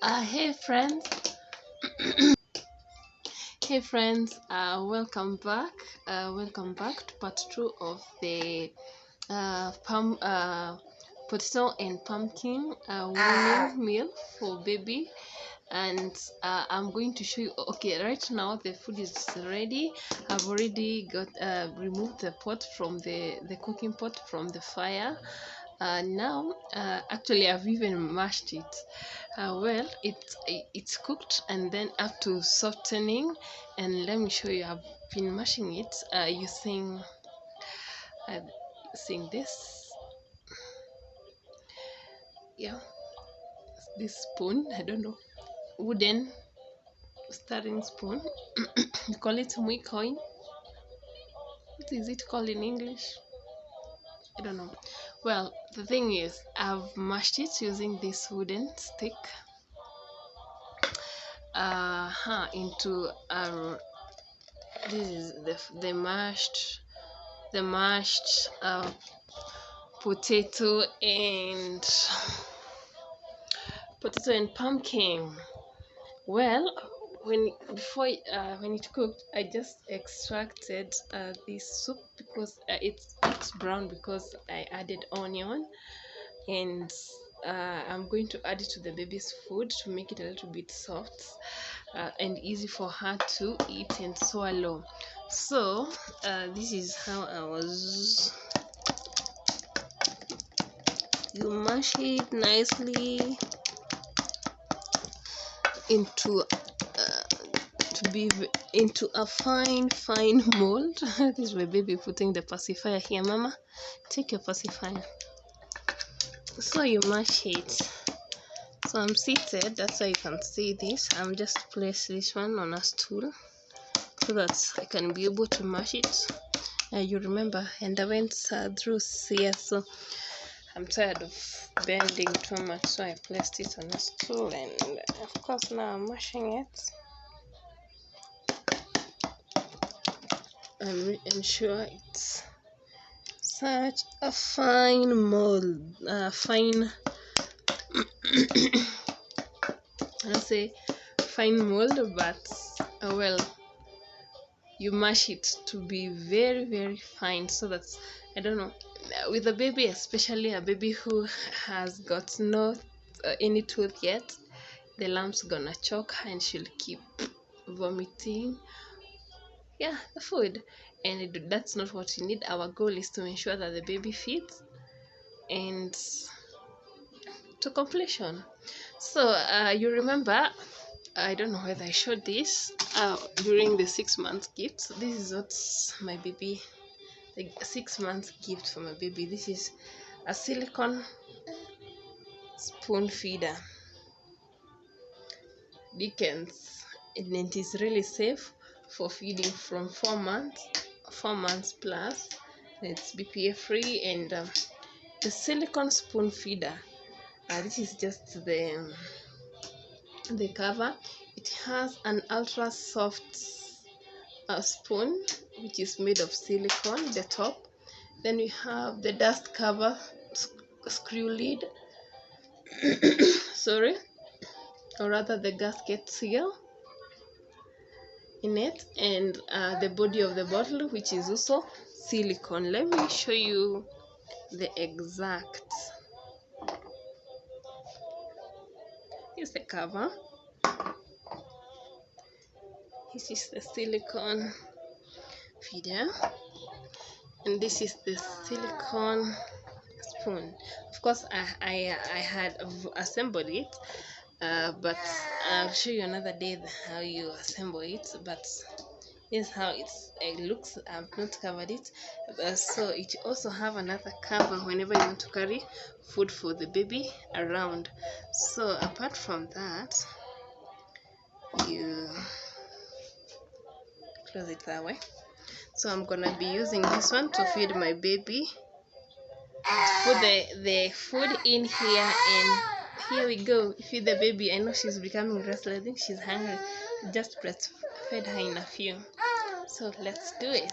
Hey friends, welcome back. Welcome back to part two of the potato and pumpkin weaning meal for baby. And I'm going to show you. Okay, right now the food is ready. I've already got removed the pot from the cooking pot from the fire. Now actually I've even mashed it. Well, it's cooked and then up to softening, and let me show you. I've been mashing it uh, using this, yeah, this spoon. I don't know, wooden stirring spoon. You call it coin. What is it called in English? I don't know. Well, the thing is, I've mashed it using this wooden stick into this is the mashed potato and pumpkin. Well, when it cooked, I just extracted this soup because it's brown because I added onion, and I'm going to add it to the baby's food to make it a little bit soft and easy for her to eat and swallow. So this is how you mash it nicely into into a fine mold. This is my baby putting the pacifier here. Mama, take your pacifier. So you mash it. So I'm seated, that's why you can see this. I'm just place this one on a stool so that I can be able to mash it. You remember, and I went through here, so I'm tired of bending too much, so I placed it on a stool, and of course now I'm mashing it. I'm sure it's such a fine mold, fine I'll say fine mold, but well, you mash it to be very fine, so that, I don't know, with a baby, especially a baby who has got no any tooth yet, the lump's gonna choke her and she'll keep vomiting, yeah, the food, and that's not what you need. Our goal is to ensure that the baby feeds and to completion. So you remember, I don't know whether I showed this during the 6-month gift. This is what my baby, the 6-month gift for my baby. This is a silicone spoon feeder, Dickens, and it is really safe for feeding from 4 months plus. It's BPA free, and the silicone spoon feeder. This is just the cover. It has an ultra soft spoon which is made of silicone, the top. Then we have the dust cover screw lid sorry, or rather the gasket seal in it, and the body of the bottle, which is also silicone. Let me show you the exact. Here's the cover. This is the silicone feeder, and this is the silicone spoon. Of course, I had assembled it, but I'll show you another day how you assemble it. But here's how it looks. I've not covered it, so it also have another cover whenever you want to carry food for the baby around. So apart from that, you close it that way. So I'm gonna be using this one to feed my baby. Put the food in here, and here we go. Feed the baby. I know she's becoming restless. I think she's hungry. Just breastfed her in a few. So let's do it.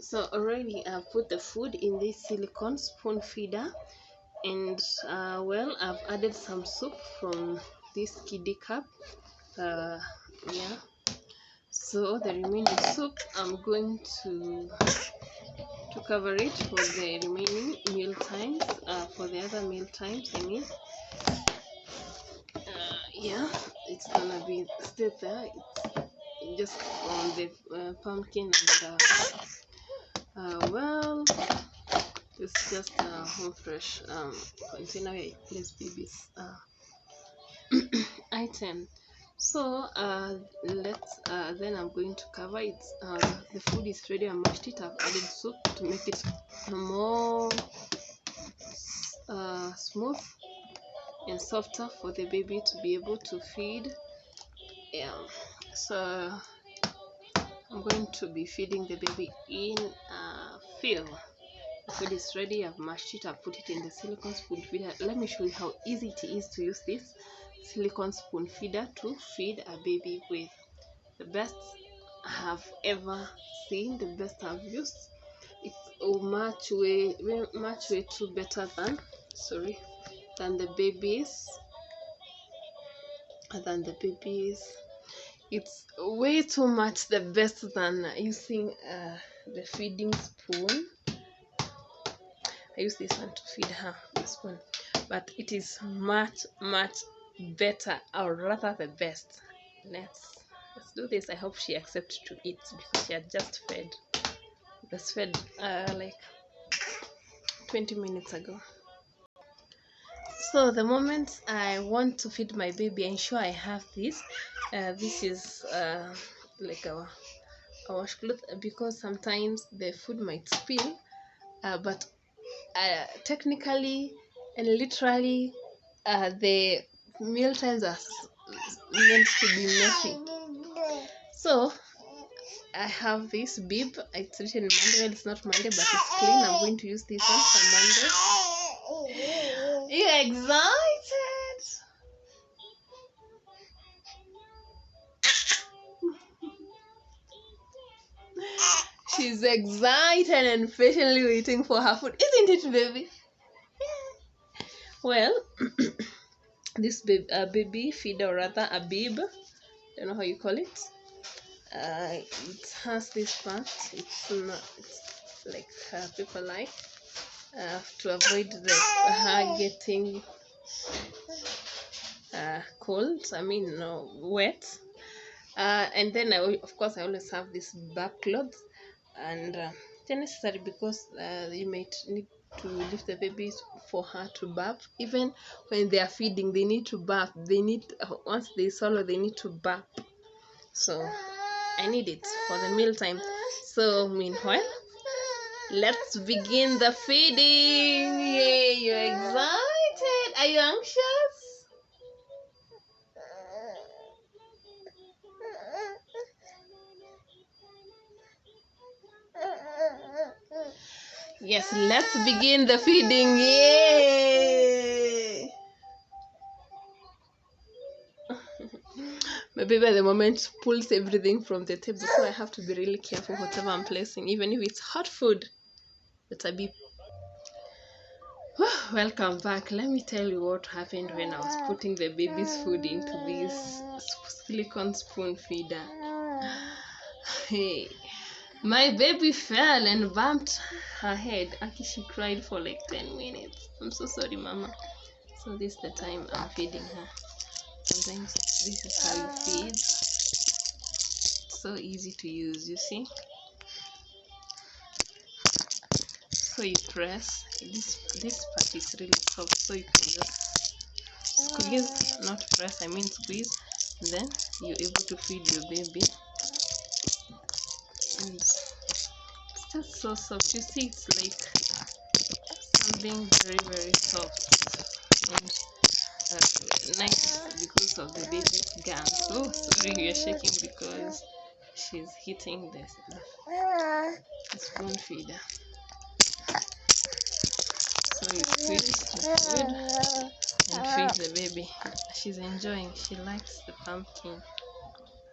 So already I've put the food in this silicone spoon feeder, And well, I've added some soup from this kiddie cup. Yeah, so the remaining soup I'm going to cover it for the remaining meal times, for the other meal times, I mean. Yeah, it's gonna be still there. It's just on the pumpkin and well, it's just a home fresh container where I place baby's item. So let's then I'm going to cover it. The food is ready. I mashed it. I've added soup to make it more smooth and softer for the baby to be able to feed. Yeah, so I'm going to be feeding the baby in fill. The food is ready. I've mashed it. I've put it in the silicone spoon feeder. Let me show you how easy it is to use this silicone spoon feeder to feed a baby with. The best I have ever seen, the best I've used. It's much way too better than the babies. It's way too much the best than using the feeding spoon. I use this one to feed her, this one, but it is much better, or rather the best. Let's do this. I hope she accepts to eat because she had just fed. Breastfed like 20 minutes ago. So the moment I want to feed my baby, ensure I have this. This is like a washcloth, because sometimes the food might spill, but technically and literally the meal times are meant to be messy. So I have this bib. It's written Monday. It's not Monday, but it's clean. I'm going to use this one for Monday. You excited? She's excited and patiently waiting for her food, isn't it, baby? Well, this baby feeder, or rather a bib, don't know how you call it. It has this part. It's like people like to avoid her getting cold. I mean, no, wet. And then of course I always have this bath clothes, and it's necessary because you might need to lift the babies for her to bath. Even when they are feeding, they need to bath. They need, once they swallow, they need to bath. So I need it for the mealtime. So meanwhile, let's begin the feeding. Yay, you're excited? Are you anxious? Yes, let's begin the feeding. Yay! My baby at the moment pulls everything from the table, so I have to be really careful whatever I'm placing, even if it's hot food. Better be. Welcome back. Let me tell you what happened when I was putting the baby's food into this silicone spoon feeder. Hey, my baby fell and bumped her head. Actually, she cried for like 10 minutes. I'm so sorry, Mama. So this is the time I'm feeding her. Sometimes this is how you feed. It's so easy to use, you see. So you press. This part is really soft, so you can just squeeze, not press, I mean squeeze, and then you're able to feed your baby. And it's just so soft. You see, it's like something very soft and nice because of the baby's gums. Oh, sorry, you're shaking because she's hitting the spoon feeder. So you squeeze the food and feed the baby. She's enjoying. She likes the pumpkin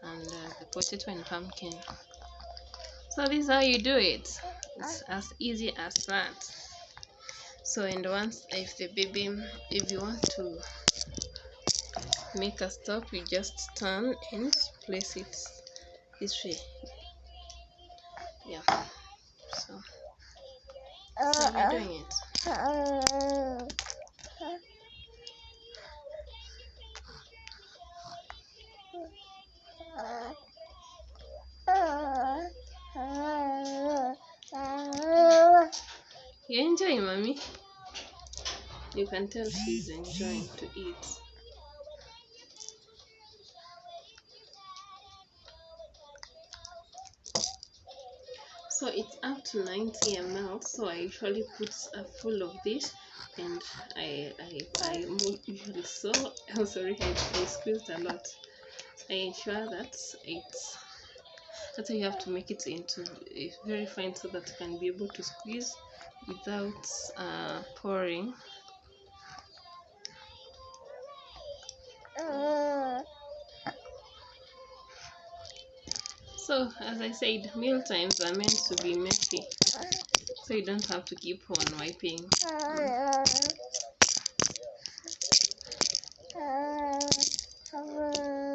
and the potato and pumpkin. So this is how you do it. It's as easy as that. So, and once if you want to make a stop, you just turn and place it this way. Yeah. So we're doing it. You enjoy, mommy? You can tell she's enjoying to eat. So it's up to 90 ml. So I usually put a full of this, and I usually I'm sorry, I squeezed a lot. I ensure that that's how you have to make it into very fine so that you can be able to squeeze without pouring. So as I said, meal times are meant to be messy, so you don't have to keep on wiping.